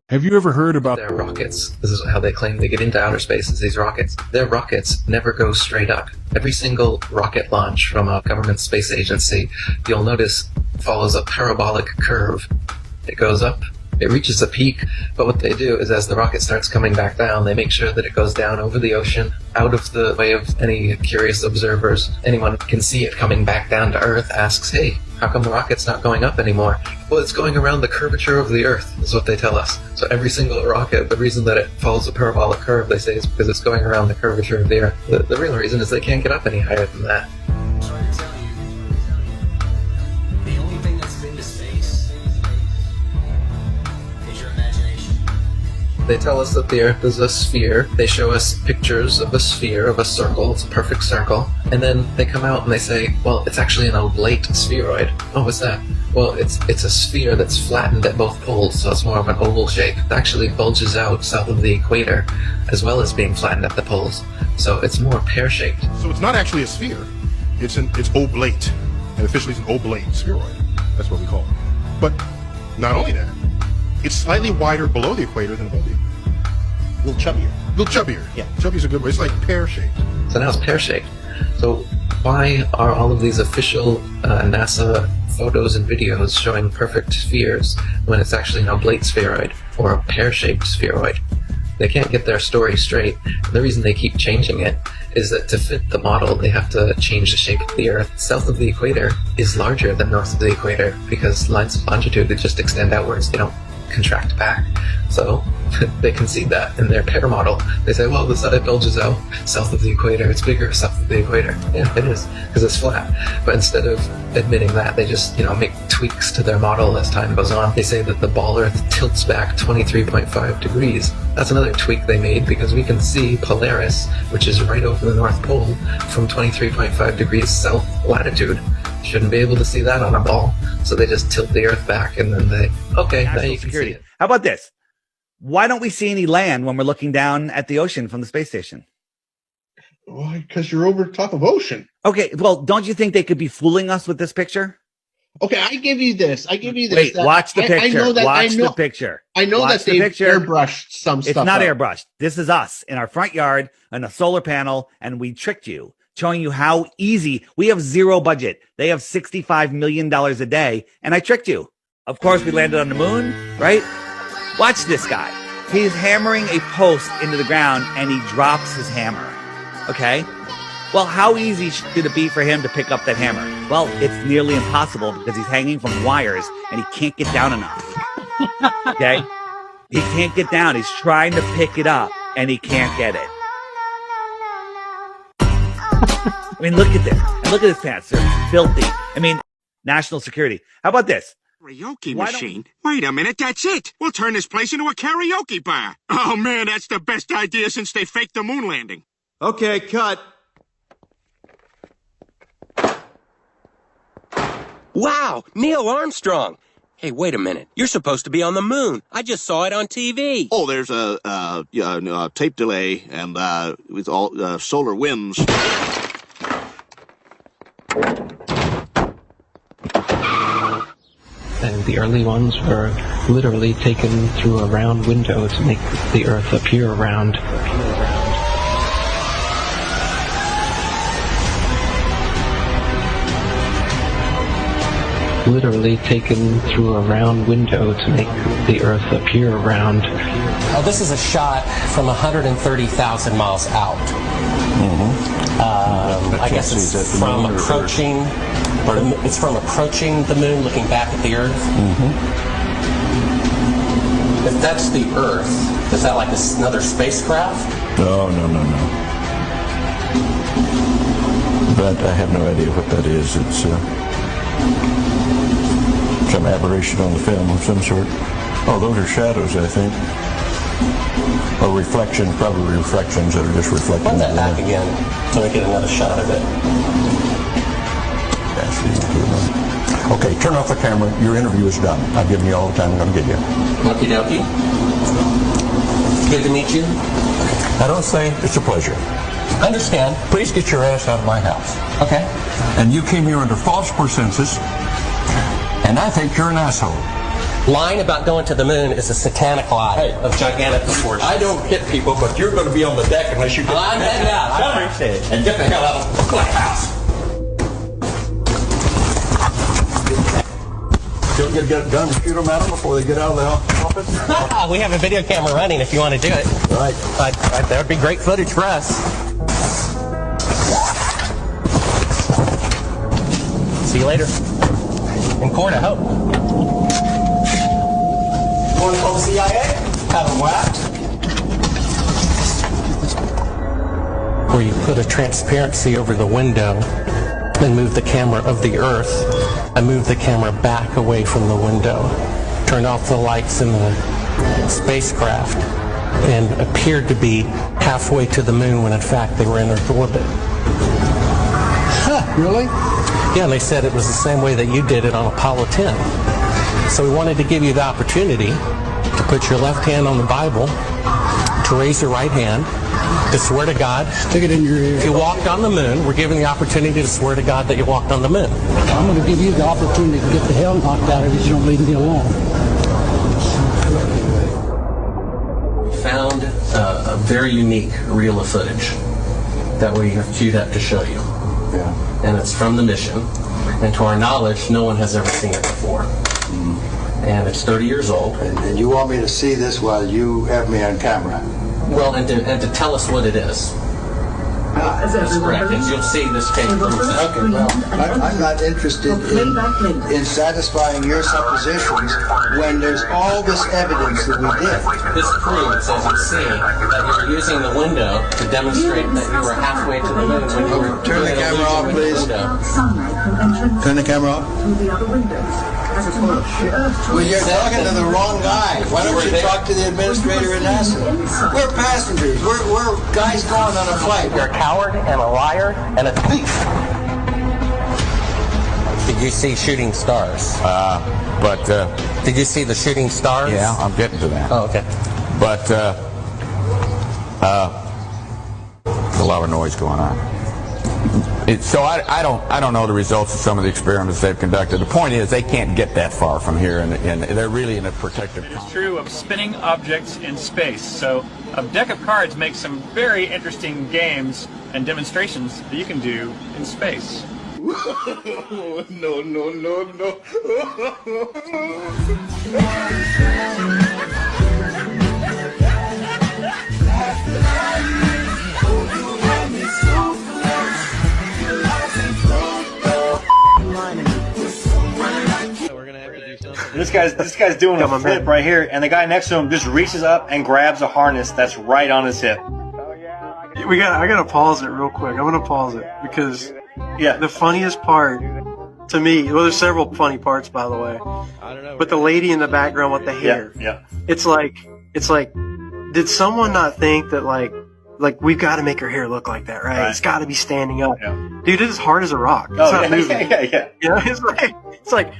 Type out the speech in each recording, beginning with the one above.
Have you ever heard about their rockets? This is how they claim they get into outer space, is these rockets. Their rockets never go straight up. Every single rocket launch from a government space agency, you'll notice, follows a parabolic curve. It goes up, it reaches a peak, but what they do is as the rocket starts coming back down, they make sure that it goes down over the ocean, out of the way of any curious observers. Anyone can see it coming back down to Earth, asks, hey, how come the rocket's not going up anymore? Well, it's going around the curvature of the Earth, is what they tell us. So every single rocket, the reason that it follows a parabolic curve, they say, is because it's going around the curvature of the Earth. The real reason is they can't get up any higher than that. The only thing that's been to space is your imagination. They tell us that the Earth is a sphere. They show us pictures of a sphere, of a circle. It's a perfect circle. And then they come out and they say, well, it's actually an oblate spheroid. Oh, what's that? Well, it's a sphere that's flattened at both poles, so it's more of an oval shape. It actually bulges out south of the equator, as well as being flattened at the poles. So it's more pear-shaped. So it's not actually a sphere. It's oblate. And officially it's an oblate spheroid. That's what we call it. But not only that, it's slightly wider below the equator than above the equator. A little chubbier. A little chubbier. Yeah. Chubby's a good word. It's like pear-shaped. So now it's pear-shaped. So why are all of these official NASA photos and videos showing perfect spheres when it's actually an oblate spheroid or a pear-shaped spheroid? They can't get their story straight. And the reason they keep changing it is that to fit the model, they have to change the shape of the Earth. South of the equator is larger than north of the equator because lines of longitude that just extend outwards, they don't contract back. So they concede that in their pear model. They say, well, the side bulges out south of the equator. It's bigger south of the equator. Yeah, it is, because it's flat. But instead of admitting that, they just, make tweaks to their model as time goes on. They say that the ball Earth tilts back 23.5 degrees. That's another tweak they made because we can see Polaris, which is right over the North Pole, from 23.5 degrees south latitude. Shouldn't be able to see that on a ball. So they just tilt the Earth back and then now you can see it. How about this? Why don't we see any land when we're looking down at the ocean from the space station? Why? Because you're over top of ocean. Okay, well, don't you think they could be fooling us with this picture? Okay, I give you this. Wait, watch the picture. Watch the picture. I know that they've airbrushed some stuff. It's not out. airbrushed. This is us in our front yard on a solar panel, and we tricked you, showing you how easy. We have zero budget. They have $65 million a day, and I tricked you. Of course, we landed on the moon, right? Watch this guy. He's hammering a post into the ground, and he drops his hammer. Okay? Well, how easy should it be for him to pick up that hammer? Well, it's nearly impossible because he's hanging from wires, and he can't get down enough. Okay? He can't get down. He's trying to pick it up, and he can't get it. I mean, look at this. And look at his pants. They're filthy. I mean, national security. How about this? Karaoke machine? Wait a minute, that's it! We'll turn this place into a karaoke bar! Oh man, that's the best idea since they faked the moon landing. Okay, cut. Wow, Neil Armstrong! Hey, wait a minute. You're supposed to be on the moon. I just saw it on TV. Oh, there's a tape delay and with all solar winds. And the early ones were literally taken through a round window to make the Earth appear round. Literally taken through a round window to make the Earth appear round. Oh, this is a shot from 130,000 miles out. I guess it's from approaching. It's from approaching the moon, looking back at the Earth. If that's the Earth, is that like another spacecraft? No. But I have no idea what that is. It's some aberration on the film of some sort. Oh, those are shadows, I think. Or reflections, probably reflections that are just reflecting. Run that back again so we get another shot of it. Okay, turn off the camera. Your interview is done. I've given you all the time I'm going to give you. Okie dokie. Good to meet you. I don't say it's a pleasure. Understand. Please get your ass out of my house. Okay. And you came here under false pretenses, and I think you're an asshole. lying about going to the moon is a satanic lie of gigantic proportions. I don't hit people, but you're going to be on the deck unless you get I'm heading out. I appreciate it. and get the hell out of the clubhouse. Don't get a gun and shoot them at them before they get out of the office. We have a video camera running if you want to do it. Right. But that would be great footage for us. See you later. In court, I hope. You want to call the CIA? Have them whacked. Where you put a transparency over the window and move the camera of the Earth. I moved the camera back away from the window, turned off the lights in the spacecraft, and appeared to be halfway to the moon when in fact they were in Earth orbit. Huh, really? Yeah, and they said it was the same way that you did it on Apollo 10. So we wanted to give you the opportunity to put your left hand on the Bible, to raise your right hand, to swear to God. Stick it in your ear. If you walked on the moon, we're giving the opportunity to swear to God that you walked on the moon. I'm going to give you the opportunity to get the hell knocked out of you if you don't leave me alone. We found a very unique reel of footage that we have queued up to show you. Yeah. And it's from the mission. And to our knowledge, no one has ever seen it before. And it's 30 years old. And you want me to see this while you have me on camera? Well, and to tell us what it is. That's correct. And you'll see this tape proves that. Okay, well, I'm not interested in satisfying your suppositions when there's all this evidence that we did. This proves, as you see, that you were using the window to demonstrate that you were halfway to the moon when you were Turn the camera off, please. Turn the camera off. Well, you're talking to the wrong guy. Why don't you talk to the administrator at NASA? We're passengers. We're guys going on a flight. You're a coward and a liar and a thief. Did you see shooting stars? Did you see the shooting stars? Yeah, I'm getting to that. Oh, okay. But there's a lot of noise going on. So I don't know the results of some of the experiments they've conducted. The point is they can't get that far from here, and they're really in a protective. It is true of spinning objects in space. So a deck of cards makes some very interesting games and demonstrations that you can do in space. No, no, no, no. This guy's doing a flip right here, and the guy next to him just reaches up and grabs a harness that's right on his hip. I gotta pause it real quick. I'm gonna pause it because the funniest part to me, well, there's several funny parts, by the way, but the lady in the background with the hair, it's like, did someone not think that like we've got to make her hair look like that, right? It's got to be standing up, dude. It's as hard as a rock. It's not moving. You know, it's like.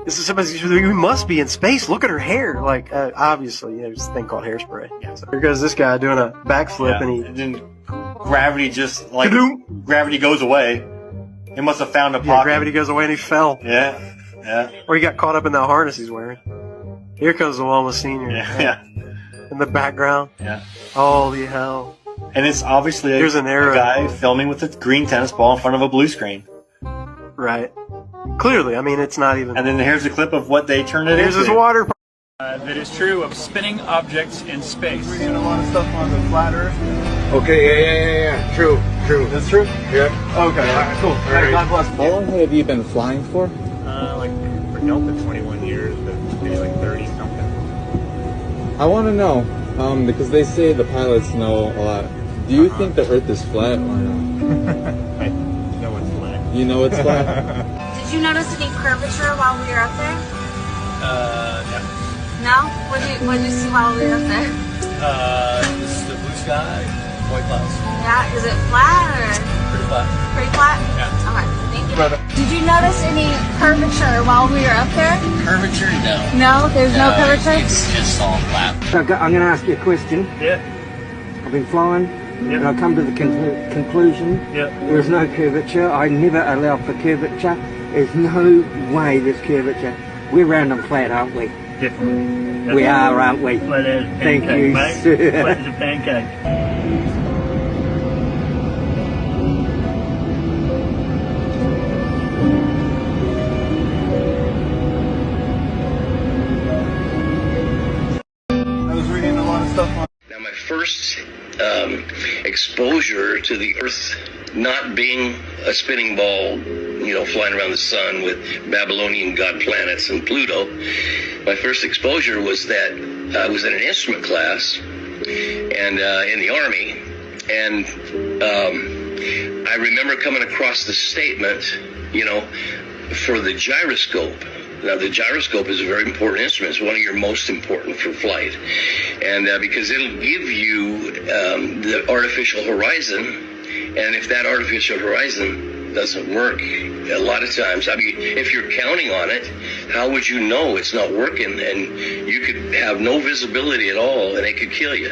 This is somebody who must be in space. Look at her hair. Like, obviously, there's this thing called hairspray. So here goes this guy doing a backflip, and then gravity just like gravity goes away. He must have found a pocket. Gravity goes away, and he fell. Yeah. Or he got caught up in that harness he's wearing. Here comes the Walma Senior. In the background. Holy hell! And it's obviously there's an arrow. A guy filming with a green tennis ball in front of a blue screen. Right. Clearly, I mean, it's not even... And then here's a clip of what they turned it into. Here's his water... That is true of spinning objects in space. We're doing a lot of stuff on the flat Earth. Okay, yeah. True. That's true? Yeah. Okay, alright, cool. Alright, God bless. How long have you been flying for? Like, for Delta, 21 years, but maybe like 30 something. I want to know, because they say the pilots know a lot. Do you think the Earth is flat or no? I know it's flat. You know it's flat? Did you notice any curvature while we were up there? No. No? What did you see while we were up there? This is the blue sky, white clouds. Yeah, is it flat or? Pretty flat. Pretty flat? Yeah. Okay, thank you. Did you notice any curvature while we were up there? Curvature? No. No? There's no curvature? It's just all flat. I'm going to ask you a question. Yeah. I've been flying. And I come to the conclusion there is no curvature. I never allow for curvature. There's no way there's curvature. We're round and flat, aren't we? Definitely. We are, aren't we? Well, there's Thank pancake, you, mate. sir. What is a pancake? I was reading a lot of stuff on. Now, my first exposure to the Earth not being a spinning ball, flying around the sun with Babylonian god planets and Pluto, my first exposure was that I was in an instrument class and in the Army, and I remember coming across the statement, for the gyroscope. Now, the gyroscope is a very important instrument. It's one of your most important for flight. And because it'll give you the artificial horizon, and if that artificial horizon doesn't work, a lot of times, if you're counting on it, how would you know it's not working? And you could have no visibility at all, and it could kill you.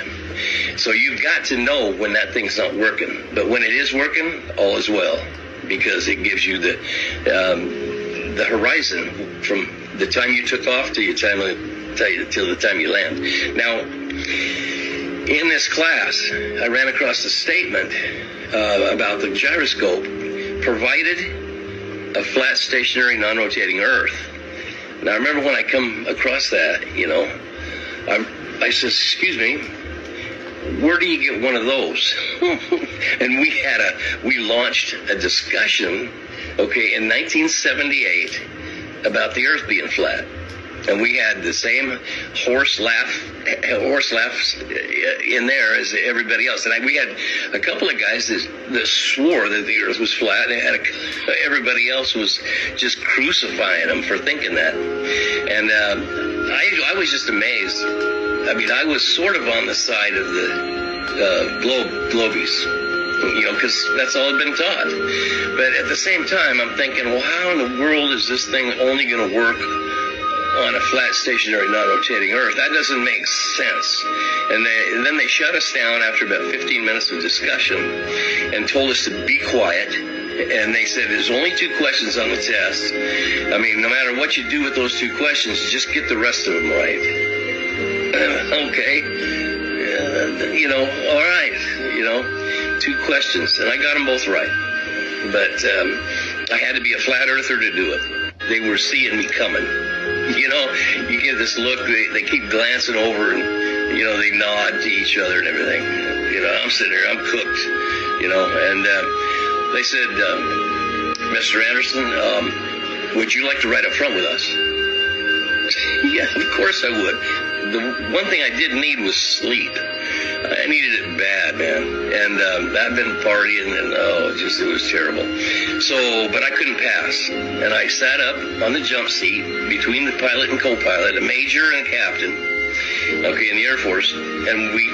So you've got to know when that thing's not working. But when it is working, all is well, because it gives you the horizon from the time you took off till the time you land. Now, in this class, I ran across a statement about the gyroscope provided a flat, stationary, non-rotating Earth. Now, I remember when I come across that, I said, excuse me, where do you get one of those? And we launched a discussion, in 1978 about the Earth being flat. And we had the same horse laughs in there as everybody else. And we had a couple of guys that swore that the Earth was flat, and everybody else was just crucifying them for thinking that. And I was just amazed. I was sort of on the side of the globies, because that's all I've been taught. But at the same time, I'm thinking, well, how in the world is this thing only going to work on a flat, stationary, non-rotating Earth? That doesn't make sense. And then they shut us down after about 15 minutes of discussion and told us to be quiet. And they said, there's only 2 questions on the test. No matter what you do with those 2 questions, just get the rest of them right. Okay. All right. 2 questions. And I got them both right. But I had to be a flat earther to do it. They were seeing me coming. You get this look, they keep glancing over and, they nod to each other and everything. I'm sitting here, I'm cooked, and they said, Mr. Anderson, would you like to ride up front with us? Yeah, of course I would. The one thing I didn't need was sleep. I needed it bad, man. And I've been partying, and it was terrible. But I couldn't pass. And I sat up on the jump seat between the pilot and co-pilot, a major and a captain, in the Air Force, and we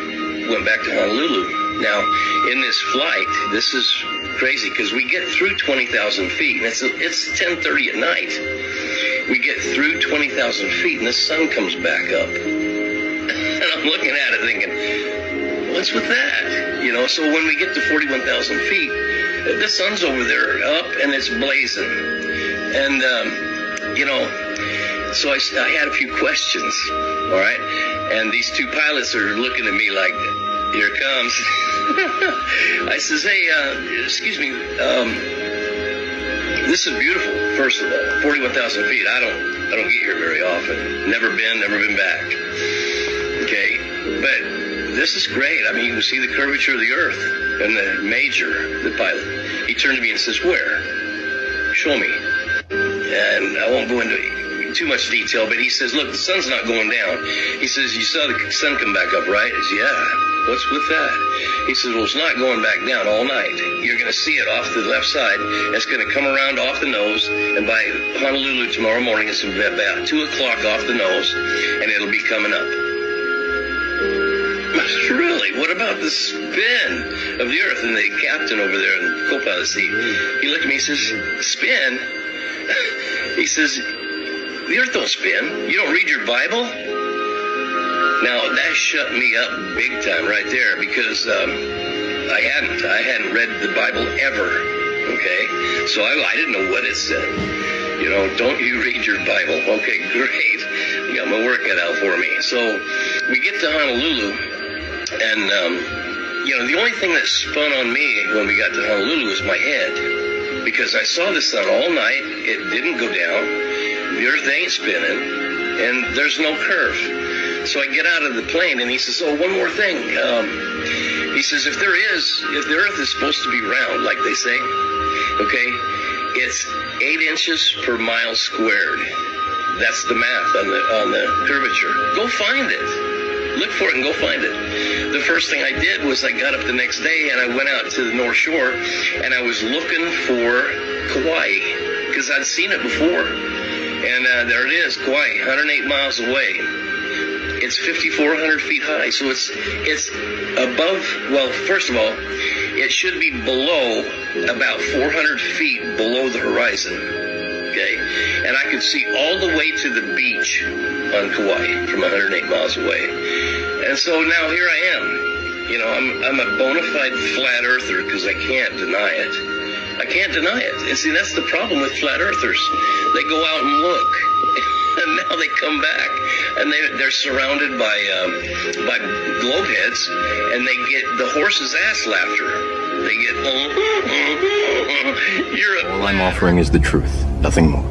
went back to Honolulu. Now, in this flight, this is crazy, because we get through 20,000 feet, and it's 10:30 at night. We get through 20,000 feet, and the sun comes back up. And I'm looking at it thinking, what's with that? So when we get to 41,000 feet, the sun's over there up and it's blazing. And, so I had a few questions, all right? And these 2 pilots are looking at me like, here it comes. I says, hey, excuse me, this is beautiful, first of all. 41,000 feet, I don't get here very often. Never been back. Okay, but this is great. You can see the curvature of the Earth. And the major, the pilot, he turned to me and says, where? Show me. And I won't go into too much detail, but he says, look, the sun's not going down. He says, you saw the sun come back up, right? I said, yeah. What's with that? He says, well, it's not going back down all night. You're going to see it off the left side. It's going to come around off the nose, and by Honolulu tomorrow morning, it's about 2 o'clock off the nose, and it'll be coming up. Really? What about the spin of the Earth? And the captain over there in the co-pilot seat, he looked at me and says, spin? He says, the Earth don't spin. You don't read your Bible? Now, that shut me up big time right there, because I hadn't read the Bible ever, okay? So I didn't know what it said. Don't you read your Bible? Okay, great. got my work cut out for me. So we get to Honolulu, and the only thing that spun on me when we got to Honolulu was my head, because I saw the sun all night. It didn't go down. The Earth ain't spinning, and there's no curve. So I get out of the plane, and he says, "Oh, one more thing." He says, if the Earth is supposed to be round, like they say, okay, it's 8 inches per mile squared. That's the math on the curvature. Go find it. Look for it and go find it. The first thing I did was I got up the next day and I went out to the North Shore and I was looking for Kauai because I'd seen it before. And there it is, Kauai, 108 miles away. It's 5,400 feet high, so it's above. Well, first of all, it should be below about 400 feet below the horizon. Okay, and I could see all the way to the beach on Kauai from 108 miles away. And so now here I am. I'm a bona fide flat earther because I can't deny it. I can't deny it. And see, that's the problem with flat earthers. They go out and look. And now they come back, and they're surrounded by globe heads, and they get the horse's ass laughter. They get, you're a... All I'm offering is the truth, nothing more.